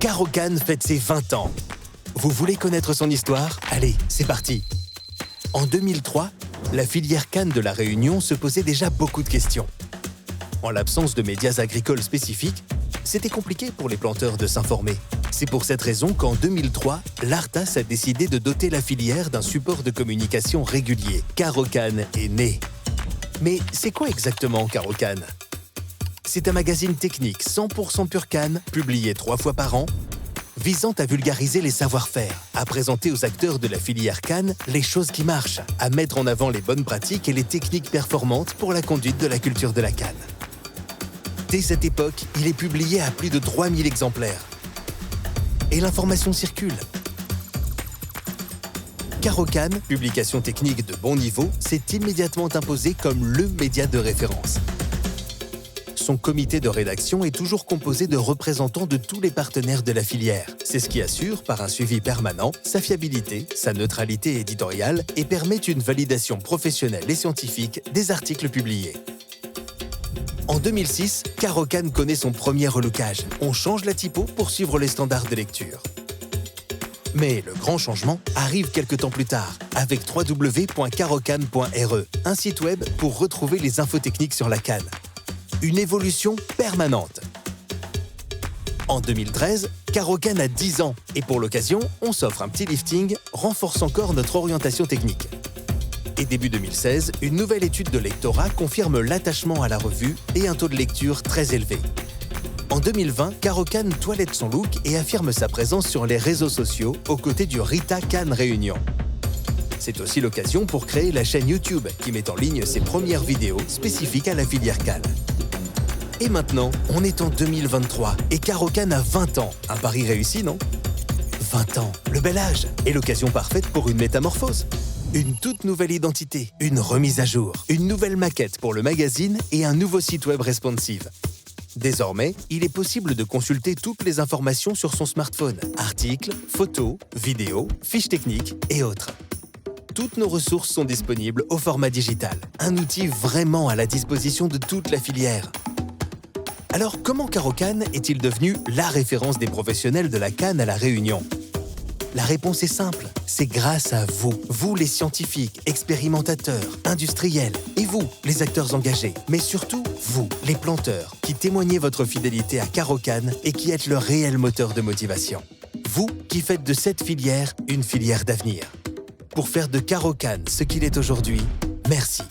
Caro-Cannes fête ses 20 ans. Vous voulez connaître son histoire? Allez, c'est parti. En 2003, la filière canne de La Réunion se posait déjà beaucoup de questions. En l'absence de médias agricoles spécifiques, c'était compliqué pour les planteurs de s'informer. C'est pour cette raison qu'en 2003, l'ARTAS a décidé de doter la filière d'un support de communication régulier. Caro-Cannes est né. Mais c'est quoi exactement Caro-Cannes? C'est un magazine technique 100% pure canne, publié 3 fois par an, visant à vulgariser les savoir-faire, à présenter aux acteurs de la filière canne les choses qui marchent, à mettre en avant les bonnes pratiques et les techniques performantes pour la conduite de la culture de la canne. Dès cette époque, il est publié à plus de 3000 exemplaires. Et l'information circule. Caro-Cannes, publication technique de bon niveau, s'est immédiatement imposé comme le média de référence. Son comité de rédaction est toujours composé de représentants de tous les partenaires de la filière. C'est ce qui assure, par un suivi permanent, sa fiabilité, sa neutralité éditoriale et permet une validation professionnelle et scientifique des articles publiés. En 2006, Caro-Cannes connaît son premier relookage. On change la typo pour suivre les standards de lecture. Mais le grand changement arrive quelques temps plus tard, avec www.carocannes.re, un site web pour retrouver les infos techniques sur la canne. Une évolution permanente. En 2013, Caro-Cannes a 10 ans et pour l'occasion, on s'offre un petit lifting, renforce encore notre orientation technique. Et début 2016, une nouvelle étude de lectorat confirme l'attachement à la revue et un taux de lecture très élevé. En 2020, Caro-Cannes toilette son look et affirme sa présence sur les réseaux sociaux aux côtés du Rita Cannes Réunion. C'est aussi l'occasion pour créer la chaîne YouTube qui met en ligne ses premières vidéos spécifiques à la filière canne. Et maintenant, on est en 2023 et Caro-Cannes a 20 ans. Un pari réussi, non? 20 ans, le bel âge et l'occasion parfaite pour une métamorphose. Une toute nouvelle identité, une remise à jour, une nouvelle maquette pour le magazine et un nouveau site web responsive. Désormais, il est possible de consulter toutes les informations sur son smartphone, articles, photos, vidéos, fiches techniques et autres. Toutes nos ressources sont disponibles au format digital, un outil vraiment à la disposition de toute la filière. Alors, comment Caro-Cannes est-il devenu la référence des professionnels de la canne à La Réunion? La réponse est simple, c'est grâce à vous. Vous les scientifiques, expérimentateurs, industriels, et vous, les acteurs engagés. Mais surtout, vous, les planteurs, qui témoignez votre fidélité à Caro-Cannes et qui êtes le réel moteur de motivation. Vous qui faites de cette filière une filière d'avenir. Pour faire de Caro-Cannes ce qu'il est aujourd'hui, merci.